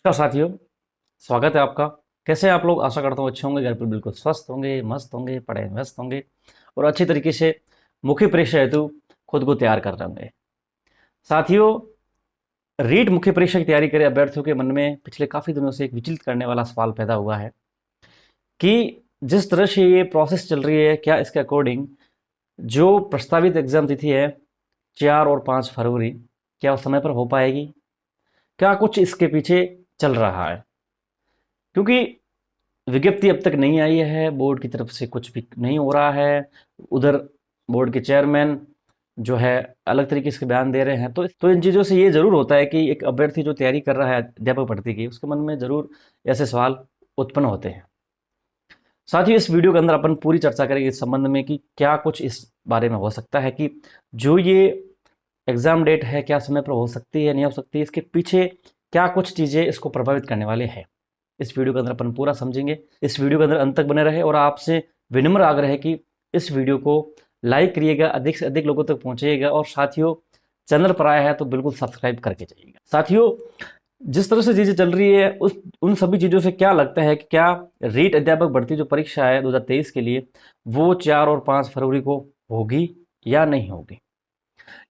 नमस्कार साथियों, स्वागत है आपका। कैसे हैं आप लोग? आशा करता हूँ अच्छे होंगे, घर पर बिल्कुल स्वस्थ होंगे, मस्त होंगे, पढ़ाई में व्यस्त होंगे और अच्छी तरीके से मुख्य परीक्षा हेतु खुद को तैयार कर रहे होंगे। साथियों, रीट मुख्य परीक्षा की तैयारी करे अभ्यर्थियों के मन में पिछले काफ़ी दिनों से एक विचलित करने वाला सवाल पैदा हुआ है कि जिस तरह से ये प्रोसेस चल रही है, क्या इसके अकॉर्डिंग जो प्रस्तावित एग्जाम तिथि है 4 और 5 फरवरी, क्या वो समय पर हो पाएगी? क्या कुछ इसके पीछे चल रहा है? क्योंकि विज्ञप्ति अब तक नहीं आई है, बोर्ड की तरफ से कुछ भी नहीं हो रहा है। उधर बोर्ड के चेयरमैन जो है अलग तरीके से बयान दे रहे हैं। तो इन चीज़ों से ये ज़रूर होता है कि एक अभ्यर्थी जो तैयारी कर रहा है अध्यापक भर्ती की, उसके मन में ज़रूर ऐसे सवाल उत्पन्न होते हैं। साथ ही इस वीडियो के अंदर अपन पूरी चर्चा करेंगे इस संबंध में कि क्या कुछ इस बारे में हो सकता है कि जो ये एग्ज़ाम डेट है क्या समय पर हो सकती है, नहीं हो सकती, इसके पीछे क्या कुछ चीज़ें इसको प्रभावित करने वाले हैं। इस वीडियो के अंदर अपन पूरा समझेंगे। इस वीडियो के अंदर अंत तक बने रहे और आपसे विनम्र आग्रह है कि इस वीडियो को लाइक करिएगा, अधिक से अधिक लोगों तक पहुंचाइएगा और साथियों, चैनल पर आया है तो बिल्कुल सब्सक्राइब करके जाइएगा। साथियों, जिस तरह से चीज़ें चल रही है उन सभी चीज़ों से क्या लगता है कि क्या रीट अध्यापक भर्ती जो परीक्षा है 2023 के लिए वो 4 और 5 फरवरी को होगी या नहीं होगी?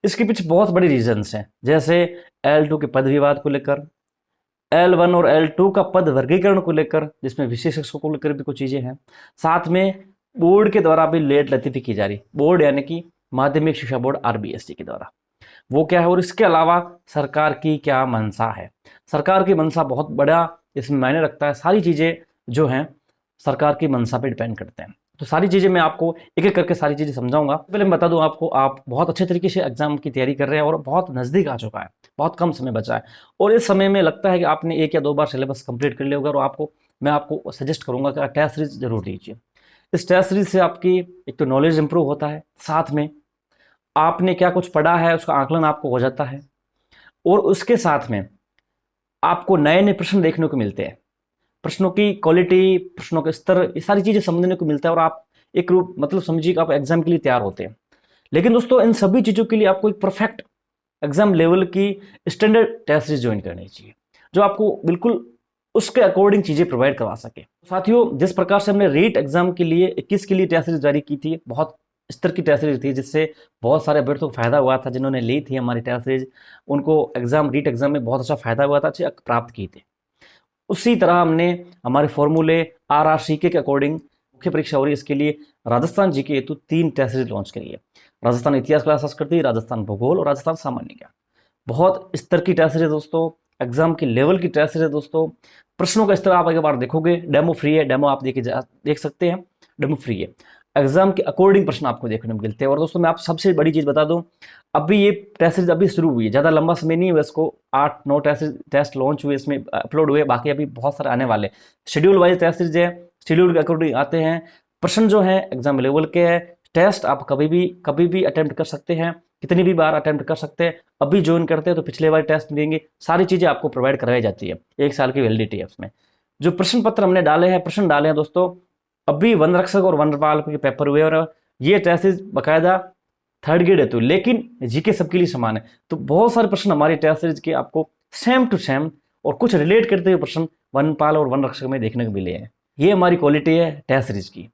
इसके पीछे बहुत बड़ी रीजंस हैं, जैसे L2 के पद विवाद को लेकर, L1 और L2 का पद वर्गीकरण को लेकर, जिसमें विशेषज्ञों को लेकर भी कुछ चीज़ें हैं। साथ में बोर्ड के द्वारा भी लेट लतीफ़ी की जा रही, बोर्ड यानी कि माध्यमिक शिक्षा बोर्ड RBSC के द्वारा, वो क्या है। और इसके अलावा सरकार की क्या मंशा है, सरकार की मंशा बहुत बड़ा इसमें मायने रखता है। सारी चीज़ें जो हैं सरकार की मंशा पे डिपेंड करते हैं। तो सारी चीज़ें मैं आपको एक एक करके सारी चीज़ें समझाऊंगा। पहले मैं बता दूं आपको, आप बहुत अच्छे तरीके से एग्जाम की तैयारी कर रहे हैं और बहुत नज़दीक आ चुका है, बहुत कम समय बचा है और इस समय में लगता है कि आपने 1 या 2 बार सिलेबस कंप्लीट कर लिया होगा। और मैं आपको सजेस्ट करूंगा कि टेस्ट सीरीज जरूर लीजिए। इस टेस्ट सीरीज से आपकी एक तो नॉलेज इंप्रूव होता है, साथ में आपने क्या कुछ पढ़ा है उसका आकलन आपको हो जाता है और उसके साथ में आपको नए नए प्रश्न देखने को मिलते हैं, प्रश्नों की क्वालिटी, प्रश्नों के स्तर, ये सारी चीज़ें समझने को मिलता है और आप एक रूप मतलब समझिए कि आप एग्जाम के लिए तैयार होते हैं। लेकिन दोस्तों, इन सभी चीज़ों के लिए आपको एक परफेक्ट एग्जाम लेवल की स्टैंडर्ड टेस्ट सीरीज ज्वाइन करनी चाहिए, जो आपको बिल्कुल उसके अकॉर्डिंग चीज़ें प्रोवाइड करवा सके। साथियों, जिस प्रकार से हमने रीट एग्जाम के लिए 21 के लिए टेस्ट सीरीज जारी की थी, बहुत स्तर की टेस्ट सीरीज थी, जिससे बहुत सारे अभ्यर्थियों को फायदा हुआ था। जिन्होंने ली थी हमारी टेस्ट सीरीज, उनको रीट एग्जाम में बहुत अच्छा फायदा हुआ था, अच्छे अंक प्राप्त किए थे। उसी तरह हमने हमारे फॉर्मूले RRCK के अकॉर्डिंग मुख्य परीक्षा हो रही है, इसके लिए राजस्थान जीके हेतु 3 टेस्ट सीरीज लॉन्च करी है। राजस्थान इतिहास कला संस्कृति, राजस्थान भूगोल और राजस्थान सामान्य ज्ञान। बहुत स्तर की टेस्ट सीरीज दोस्तों, एग्जाम की लेवल की टेस्ट सीरीज दोस्तों। प्रश्नों का स्तर आप एक बार देखोगे, डेमो फ्री है, डेमो आप देख सकते हैं, डेमो फ्री है। एग्जाम के अकॉर्डिंग प्रश्न आपको देखने को मिलते हैं। और दोस्तों, मैं आप सबसे बड़ी चीज़ बता दूं, अभी ये टेस्ट सीरीज अभी शुरू हुई है, ज़्यादा लंबा समय नहीं हुआ इसको। 8-9 टेस्ट लॉन्च हुए, इसमें अपलोड हुए, बाकी अभी बहुत सारे आने वाले। शेड्यूल वाइज टेस्ट सीरीज है, शेड्यूल के अकॉर्डिंग आते हैं। प्रश्न जो है एग्जाम लेवल के है। टेस्ट आप कभी भी अटेम्प्ट कर सकते हैं, कितनी भी बार अटेम्प्ट कर सकते हैं। अभी ज्वाइन करते हैं तो पिछले बार टेस्ट देंगे, सारी चीज़ें आपको प्रोवाइड करवाई जाती है। 1 साल की वैलिडिटी है उसमें। जो प्रश्न पत्र हमने डाले हैं, प्रश्न डाले हैं दोस्तों, अभी वन रक्षक और वनपाल के पेपर हुए और ये टेस्ट बाकायदा 3rd ग्रेड है, तो लेकिन जीके सबके लिए समान है। तो बहुत सारे प्रश्न हमारी टेस्ट सीरीज के आपको सेम टू सेम और कुछ रिलेट करते हुए प्रश्न वनपाल और वन रक्षक में देखने को मिले हैं। ये हमारी क्वालिटी है टेस्ट सीरीज की।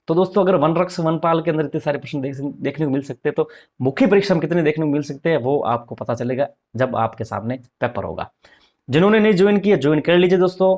तो दोस्तों, अगर वन रक्षक वनपाल के अंदर इतने सारे प्रश्न देखने को मिल सकते हैं, तो मुख्य परीक्षा में कितने देखने को मिल सकते हैं वो आपको पता चलेगा जब आपके सामने पेपर होगा। जिन्होंने नहीं ज्वाइन किया, ज्वाइन कर लीजिए दोस्तों।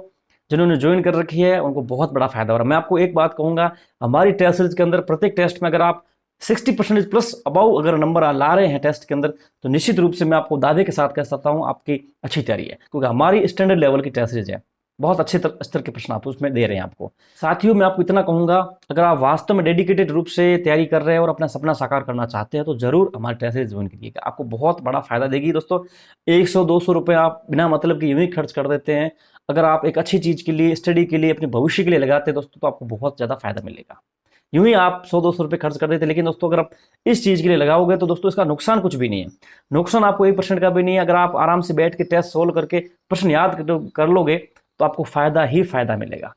जिन्होंने ज्वाइन कर रखी है उनको बहुत बड़ा फायदा हो रहा है। मैं आपको एक बात कहूंगा, हमारी टेस्ट सीरीज के अंदर प्रत्येक टेस्ट में अगर आप 60% प्लस अबाउ अगर नंबर ला रहे हैं टेस्ट के अंदर, तो निश्चित रूप से मैं आपको दावे के साथ कह सकता हूं आपकी अच्छी तैयारी है, क्योंकि हमारी स्टैंडर्ड लेवल की टेस्ट सीरीज है। बहुत अच्छे स्तर के प्रश्न आप उसमें दे रहे हैं आपको। साथियों, मैं आपको इतना कहूंगा, अगर आप वास्तव में डेडिकेटेड रूप से तैयारी कर रहे हैं और अपना सपना साकार करना चाहते हैं, तो जरूर हमारी टेस्ट सीरीज ज्वाइन करिएगा, आपको बहुत बड़ा फायदा देगी दोस्तों। 100-200 रुपये आप बिना मतलब की यूं ही खर्च कर देते हैं, अगर आप एक अच्छी चीज़ के लिए, स्टडी के लिए, अपने भविष्य के लिए लगाते हैं दोस्तों, तो आपको बहुत ज़्यादा फायदा मिलेगा। यूं ही आप 100-200 रुपये खर्च कर देते, लेकिन दोस्तों अगर आप इस चीज़ के लिए लगाओगे तो दोस्तों इसका नुकसान कुछ भी नहीं है। नुकसान आपको 1% का भी नहीं है। अगर आप आराम से बैठ के टेस्ट सोल्व करके प्रश्न याद कर लोगे तो आपको फायदा ही फायदा मिलेगा।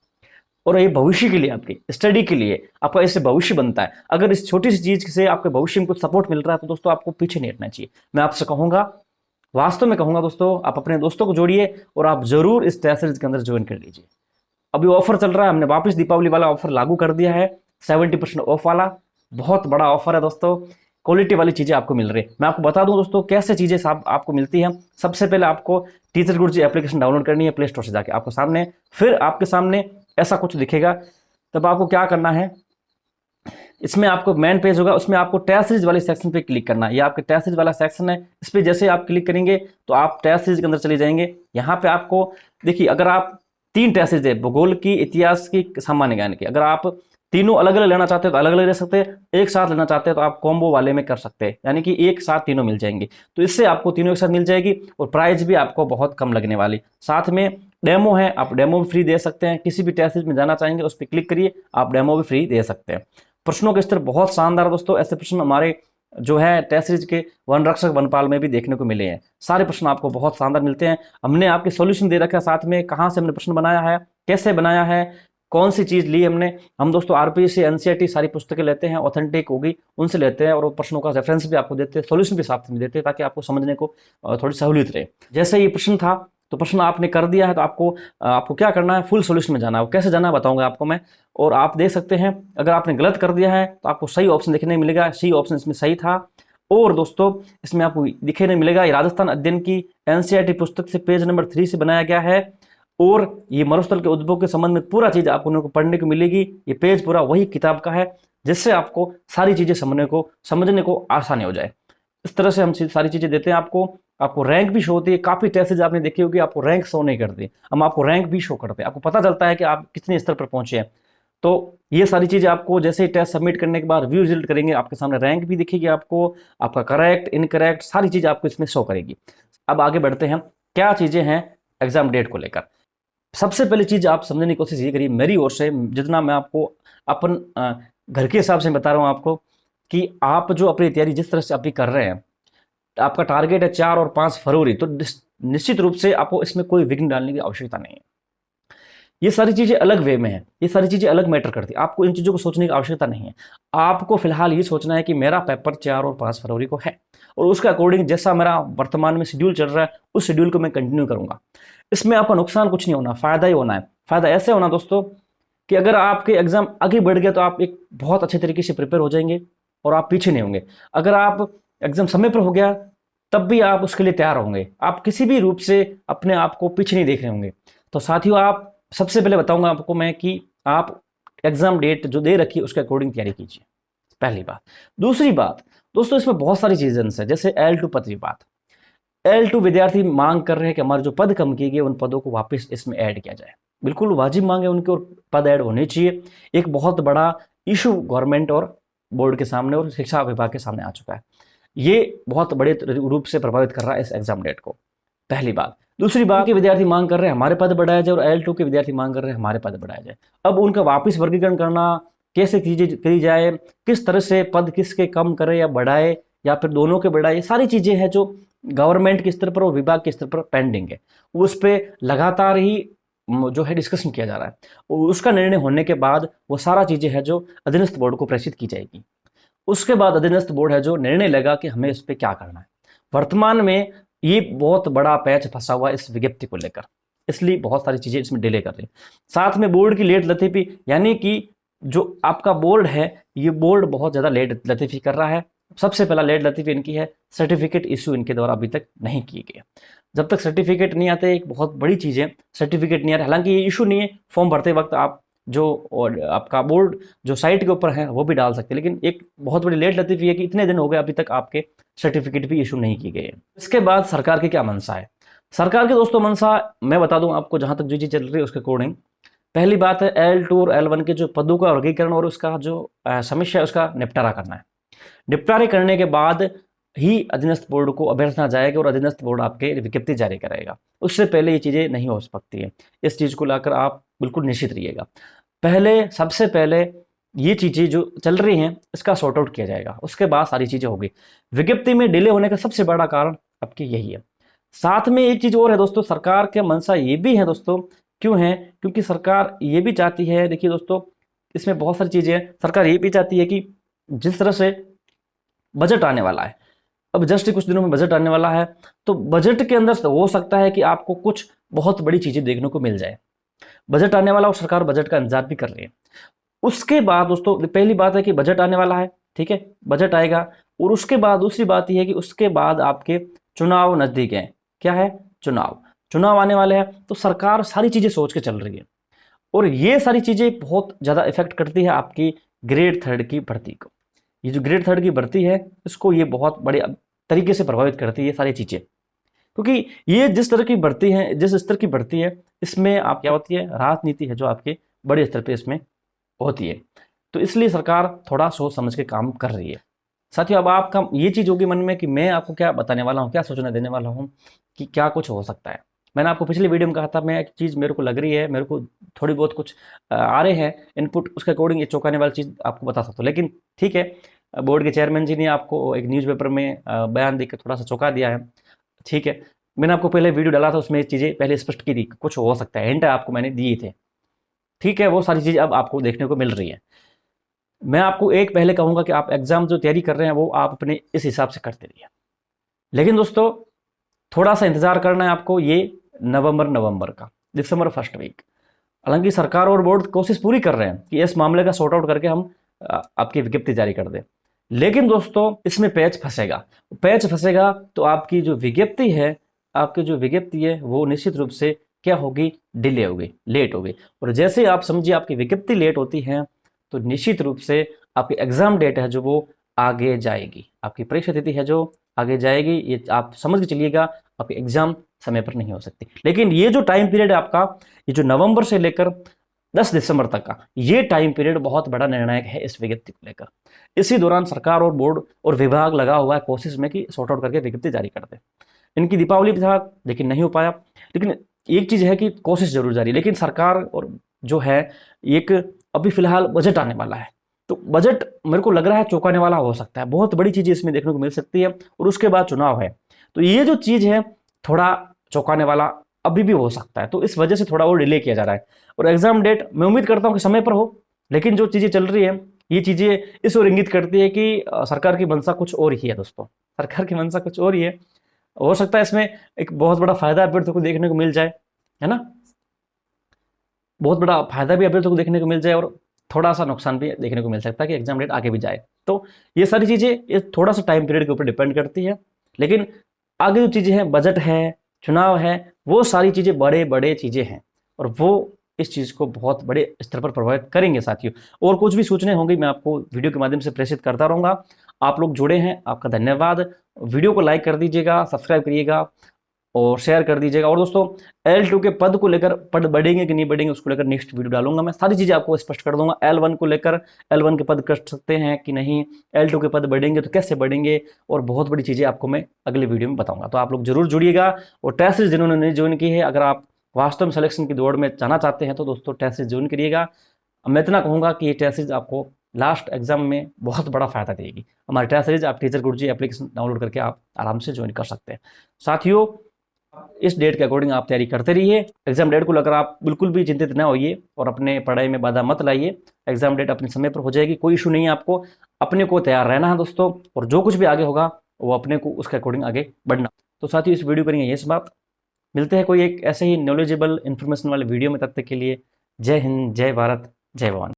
और ये भविष्य के लिए, आपकी स्टडी के लिए आपका इससे भविष्य बनता है। अगर इस छोटी सी चीज़ से आपके भविष्य में कुछ सपोर्ट मिल रहा है तो दोस्तों आपको पीछे नहीं हटना चाहिए। मैं आपसे कहूँगा, वास्तव में कहूँगा दोस्तों, आप अपने दोस्तों को जोड़िए और आप ज़रूर इस टेस्ट सीरीज के अंदर ज्वाइन कर लीजिए। अभी ऑफर चल रहा है, हमने वापस दीपावली वाला ऑफर लागू कर दिया है, 70% ऑफ वाला। बहुत बड़ा ऑफर है दोस्तों, क्वालिटी वाली चीज़ें आपको मिल रही है। मैं आपको बता दूं दोस्तों कैसे चीज़ें सब आपको मिलती हैं। सबसे पहले आपको टीचर गुरुजी एप्लीकेशन डाउनलोड करनी है प्ले स्टोर से जाके, आपको सामने, फिर आपके सामने ऐसा कुछ दिखेगा। तब आपको क्या करना है, इसमें आपको मेन पेज होगा, उसमें आपको टेस्ट सीरीज वाले सेक्शन पे क्लिक करना है। ये आपके टेस्ट सीरीज वाला सेक्शन है, इस पर जैसे आप क्लिक करेंगे तो आप टेस्ट सीरीज के अंदर चले जाएंगे। यहाँ पे आपको देखिए, अगर आप 3 टेस्ट सीरीज है, भूगोल की, इतिहास की, सामान्य ज्ञान की, अगर आप तीनों अलग अलग लेना चाहते हो तो अलग अलग ले सकते हैं, एक साथ लेना चाहते हैं तो आप कॉम्बो वाले में कर सकते हैं, यानी कि एक साथ तीनों मिल जाएंगे। तो इससे आपको तीनों एक साथ मिल जाएगी और प्राइस भी आपको बहुत कम लगने वाली। साथ में डेमो है, आप डेमो भी फ्री दे सकते हैं। किसी भी टेस्ट सीरीज में जाना चाहेंगे उस पर क्लिक करिए, आप डेमो भी फ्री दे सकते हैं। प्रश्नों के स्तर बहुत शानदार दोस्तों, ऐसे प्रश्न हमारे जो है टेस्ट सीरीज के वन रक्षक वनपाल में भी देखने को मिले हैं। सारे प्रश्न आपको बहुत शानदार मिलते हैं। हमने आपके सॉल्यूशन दे रखा है साथ में, कहाँ से हमने प्रश्न बनाया है, कैसे बनाया है, कौन सी चीज़ ली हमने। हम दोस्तों आरपीएससी एनसीईआरटी सारी पुस्तकें लेते हैं, ऑथेंटिक होगी उनसे लेते हैं, और वो प्रश्नों का रेफरेंस भी आपको देते हैं, सॉल्यूशन भी साथ में देते हैं, ताकि आपको समझने को थोड़ी सहूलियत रहे। जैसे ये प्रश्न था, तो प्रश्न आपने कर दिया है तो आपको क्या करना है, फुल सॉल्यूशन में जाना है। वो कैसे जाना है बताऊंगा आपको मैं। और आप देख सकते हैं, अगर आपने गलत कर दिया है तो आपको सही ऑप्शन देखने मिलेगा, सी ऑप्शन इसमें सही था। और दोस्तों इसमें आपको दिखने मिलेगा, ये राजस्थान अध्ययन की एनसीईआरटी पुस्तक से पेज नंबर 3 से बनाया गया है, और ये मरुस्थल के उद्भव के संबंध में पूरा चीज आपको पढ़ने को मिलेगी। ये पेज पूरा वही किताब का है, जिससे आपको सारी चीजें समझने को आसानी हो जाए। इस तरह से हम सारी चीजें देते हैं आपको रैंक भी शो होती है। काफी टेस्ट आपने देखी होगी, आपको रैंक शो नहीं करती, हम आपको रैंक भी शो करते हैं, आपको पता चलता है कि आप कितने स्तर पर पहुंचे हैं। तो ये सारी चीजें आपको जैसे ही टेस्ट सबमिट करने के बाद व्यू रिजल्ट करेंगे, आपके सामने रैंक भी दिखेगी, आपको आपका करेक्ट इनकरेक्ट सारी चीजें आपको इसमें शो करेगी। अब आगे बढ़ते हैं, क्या चीजें हैं एग्जाम डेट को लेकर। सबसे पहली चीज आप समझने की कोशिश ये करिए, मेरी ओर से जितना मैं आपको अपन घर के हिसाब से बता रहा हूँ आपको, कि आप जो अपनी तैयारी जिस तरह से अभी कर रहे हैं, आपका टारगेट है 4 और 5 फरवरी, तो निश्चित रूप से आपको इसमें कोई विघ्न डालने की आवश्यकता नहीं है। ये सारी चीजें अलग वे में है, ये सारी चीजें अलग मैटर करती है, आपको इन चीजों को सोचने की आवश्यकता नहीं है। आपको फिलहाल ये सोचना है कि मेरा पेपर 4 और 5 फरवरी को है, और उसके अकॉर्डिंग जैसा मेरा वर्तमान में शेड्यूल चल रहा है उस शेड्यूल को मैं कंटिन्यू करूंगा। इसमें आपका नुकसान कुछ नहीं होना, फायदा ही होना है। फायदा ऐसे होना दोस्तों कि अगर आपके एग्जाम आगे बढ़ गया तो आप एक बहुत अच्छे तरीके से प्रिपेयर हो जाएंगे और आप पीछे नहीं होंगे। अगर आप एग्जाम समय पर हो गया तब भी आप उसके लिए तैयार होंगे, आप किसी भी रूप से अपने आप को पीछे नहीं देख रहे होंगे। तो साथियों, आप सबसे पहले बताऊंगा आपको मैं कि आप एग्जाम डेट जो दे रखी है उसके अकॉर्डिंग तैयारी कीजिए, पहली बात। दूसरी बात दोस्तों, इसमें बहुत सारी चीजें हैं, जैसे L2 पद की बात। L2 विद्यार्थी मांग कर रहे हैं कि हमारे जो पद कम किए गए उन पदों को वापस इसमें ऐड किया जाए। बिल्कुल वाजिब मांग है उनके, और पद ऐड होने चाहिए। एक बहुत बड़ा इशू गवर्नमेंट और बोर्ड के सामने और शिक्षा विभाग के सामने आ चुका है। ये बहुत बड़े रूप से प्रभावित कर रहा है इस एग्जाम डेट को, पहली बात। दूसरी बात कि विद्यार्थी मांग कर रहे हैं हमारे पद बढ़ाया जाए, और L2 के विद्यार्थी मांग कर रहे हैं हमारे पद बढ़ाया जाए। अब उनका वापस वर्गीकरण करना कैसे करी जाए, किस तरह से पद किसके कम करे या बढ़ाए, या फिर दोनों के बढ़ाए, सारी चीजें हैं जो गवर्नमेंट के स्तर पर और विभाग के स्तर पर पेंडिंग है। उस पर लगातार ही जो है डिस्कशन किया जा रहा है, और उसका निर्णय होने के बाद वो सारा चीजें हैं जो अधीनस्थ बोर्ड को प्रेषित की जाएगी। उसके बाद अधीनस्थ बोर्ड है जो निर्णय लेगा कि हमें इस पर क्या करना है। वर्तमान में ये बहुत बड़ा पैच फंसा हुआ है इस विज्ञप्ति को लेकर, इसलिए बहुत सारी चीजें इसमें डिले कर रही है। साथ में बोर्ड की लेट लतीफी, यानी कि जो आपका बोर्ड है, ये बोर्ड बहुत ज्यादा लेट लतीफी कर रहा है। सबसे पहला लेट लतीफी इनकी है, सर्टिफिकेट इशू इनके द्वारा अभी तक नहीं किए गए। जब तक सर्टिफिकेट नहीं आते, एक बहुत बड़ी चीज है, सर्टिफिकेट नहीं आ रहा। हालांकि ये इशू नहीं है, फॉर्म भरते वक्त आप जो और आपका बोर्ड जो साइट के ऊपर है वो भी डाल सकते हैं, लेकिन एक बहुत बड़ी लेट लतीफी है कि इतने दिन हो गए अभी तक आपके सर्टिफिकेट भी इशू नहीं किए गए। इसके बाद सरकार की क्या मंशा है। सरकार की दोस्तों मंशा मैं बता दूं आपको, जहां तक जो चीज चल रही है उसके अकॉर्डिंग, पहली बात है L2 और L1 के जो पदों का वर्गीकरण और उसका जो समस्या है उसका निपटारा करना है। निपटारे करने के बाद ही अधीनस्थ बोर्ड को अभ्यर्थना जाएगी और अधीनस्थ बोर्ड आपके विज्ञप्ति जारी करेगा। उससे पहले ये चीजें नहीं हो सकती है। इस चीज को लाकर आप बिल्कुल निश्चित रहिएगा। सबसे पहले ये चीजें जो चल रही हैं इसका सॉर्ट आउट किया जाएगा, उसके बाद सारी चीजें होगी। विज्ञप्ति में डिले होने का सबसे बड़ा कारण आपकी यही है। साथ में एक चीज और है दोस्तों, सरकार के मंशा ये भी है दोस्तों, क्यों है, क्योंकि सरकार ये भी चाहती है, देखिए दोस्तों इसमें बहुत सारी चीजें हैं। सरकार ये भी चाहती है कि जिस तरह से बजट आने वाला है, अब जस्ट कुछ दिनों में बजट आने वाला है, तो बजट के अंदर हो सकता है कि आपको कुछ बहुत बड़ी चीज़ें देखने को मिल जाए। बजट आने वाला और सरकार बजट का इंतजार भी कर रही है। उसके बाद दोस्तों पहली बात है कि बजट आने वाला है, ठीक है, बजट आएगा, और उसके बाद दूसरी बात यह है कि उसके बाद आपके चुनाव नज़दीक हैं। क्या है? चुनाव आने वाले हैं, तो सरकार सारी चीज़ें सोच के चल रही है, और ये सारी चीज़ें बहुत ज़्यादा इफेक्ट करती है आपकी ग्रेड 3 की भर्ती को। ये जो ग्रेड 3 की भर्ती है, इसको ये बहुत बड़े तरीके से प्रभावित करती है ये सारी चीज़ें, क्योंकि ये जिस तरह की भर्ती है, जिस स्तर की भर्ती है, इसमें आप क्या होती है, राजनीति है जो आपके बड़े स्तर पे इसमें होती है। तो इसलिए सरकार थोड़ा सोच समझ के काम कर रही है। साथियों, अब आपका ये चीज़ होगी मन में कि मैं आपको क्या बताने वाला हूँ, क्या सूचना देने वाला हूँ कि क्या कुछ हो सकता है। मैंने आपको पिछली वीडियो में कहा था, मैं एक चीज़ मेरे को लग रही है, मेरे को थोड़ी बहुत कुछ आ रहे हैं इनपुट, उसके अकॉर्डिंग ये चौंकाने वाली चीज़ आपको बता सकता हूँ। लेकिन ठीक है, बोर्ड के चेयरमैन जी ने आपको एक न्यूज़पेपर में बयान देकर थोड़ा सा चौंका दिया है, ठीक है। मैंने आपको पहले वीडियो डाला था, उसमें ये चीज़ें पहले स्पष्ट की थी, कुछ हो सकता है, हिंट आपको मैंने दिए थे, ठीक है। वो सारी चीज़ अब आपको देखने को मिल रही है। मैं आपको एक पहले कहूँगा कि आप एग्ज़ाम जो तैयारी कर रहे हैं वो आप अपने इस हिसाब से करते रहिए। लेकिन दोस्तों थोड़ा सा इंतज़ार करना है आपको, ये नवंबर का, दिसंबर फर्स्ट वीक। हालांकि सरकार और बोर्ड कोशिश पूरी कर रहे हैं कि इस मामले का सॉर्ट आउट करके हम आपकी विज्ञप्ति जारी कर दें। लेकिन दोस्तों इसमें पैच फंसेगा तो आपकी जो विज्ञप्ति है, वो निश्चित रूप से क्या होगी, डिले होगी, लेट होगी। और जैसे ही आप समझिए आपकी विज्ञप्ति लेट होती है, तो निश्चित रूप से आपकी एग्जाम डेट है जो वो आगे जाएगी, आपकी परीक्षा तिथि है जो आगे जाएगी। ये आप समझ के चलिएगा, आपकी एग्जाम समय पर नहीं हो सकती। लेकिन ये जो टाइम पीरियड है आपका, ये जो नवंबर से लेकर 10 दिसंबर तक का, ये टाइम पीरियड बहुत बड़ा निर्णायक है इस विज्ञप्ति को लेकर। इसी दौरान सरकार और बोर्ड और विभाग लगा हुआ है कोशिश में कि सॉर्ट आउट करके विज्ञप्ति जारी कर दे। इनकी दीपावली भी था लेकिन नहीं हो पाया। लेकिन एक चीज़ है कि कोशिश जरूर जारी। लेकिन सरकार और जो है, एक अभी फिलहाल बजट आने वाला है, तो बजट मेरे को लग रहा है चौंकाने वाला हो सकता है, बहुत बड़ी चीज़ इसमें देखने को मिल सकती है। और उसके बाद चुनाव है, तो ये जो चीज़ है थोड़ा चौंकाने वाला अभी भी हो सकता है, तो इस वजह से थोड़ा और डिले किया जा रहा है। और एग्जाम डेट मैं उम्मीद करता हूँ कि समय पर हो। लेकिन जो चीज़ें चल रही है, ये चीज़ें इस ओर इंगित करती है कि सरकार की मंशा कुछ और ही है दोस्तों, सरकार की मंशा कुछ और ही है। हो सकता है इसमें एक बहुत बड़ा फायदा अभ्यर्थियों को देखने को मिल जाए, है ना, बहुत बड़ा फायदा भी अभ्यर्थियों को देखने को मिल जाए, और थोड़ा सा नुकसान भी देखने को मिल सकता है कि एग्जाम डेट आगे भी जाए। तो ये सारी चीज़ें ये थोड़ा सा टाइम पीरियड के ऊपर डिपेंड करती है। लेकिन आगे जो चीज़ें हैं, बजट है, चुनाव है, वो सारी चीज़ें बड़े बड़े चीज़ें हैं, और वो इस चीज़ को बहुत बड़े स्तर पर प्रभावित करेंगे साथियों। और कुछ भी सूचनाएं होंगी मैं आपको वीडियो के माध्यम से प्रेषित करता रहूँगा। आप लोग जुड़े हैं, आपका धन्यवाद। वीडियो को लाइक कर दीजिएगा, सब्सक्राइब करिएगा और शेयर कर दीजिएगा। और दोस्तों L2 के पद को लेकर, पद बढ़ेंगे कि नहीं बढ़ेंगे, उसको लेकर नेक्स्ट वीडियो डालूंगा, मैं सारी चीज़ें आपको स्पष्ट कर दूंगा। L1 को लेकर, L1 के पद कर सकते हैं कि नहीं, L2 के पद बढ़ेंगे तो कैसे बढ़ेंगे, और बहुत बड़ी चीज़ें आपको मैं अगले वीडियो में बताऊंगा। तो आप लोग जरूर जुड़िएगा। और टेस्ट सीरीज जिन्होंने नहीं ज्वाइन की है, अगर आप वास्तव में सिलेक्शन की दौड़ में जाना चाहते हैं, तो दोस्तों टेस्ट सीरीज ज्वाइन करिएगा। मैं इतना कहूँगा कि ये टेस्ट सीरीज आपको लास्ट एग्जाम में बहुत बड़ा फायदा देगी। हमारी टेस्ट सीरीज आप टीचर गुरुजी एप्लीकेशन डाउनलोड करके आप आराम से ज्वाइन कर सकते हैं। साथियों इस डेट के अकॉर्डिंग आप तैयारी करते रहिए। एग्जाम डेट को लेकर आप बिल्कुल भी चिंतित ना होइए और अपने पढ़ाई में बाधा मत लाइए। एग्जाम डेट अपने समय पर हो जाएगी, कोई इशू नहीं है। आपको अपने को तैयार रहना है दोस्तों, और जो कुछ भी आगे होगा वो अपने को उसके अकॉर्डिंग आगे बढ़ना। तो साथियों इस वीडियो करेंगे ये समाप्त। मिलते हैं कोई एक ऐसे ही नॉलेजेबल इन्फॉर्मेशन वाले वीडियो में, तब तक के लिए जय हिंद, जय भारत, जय भवानी।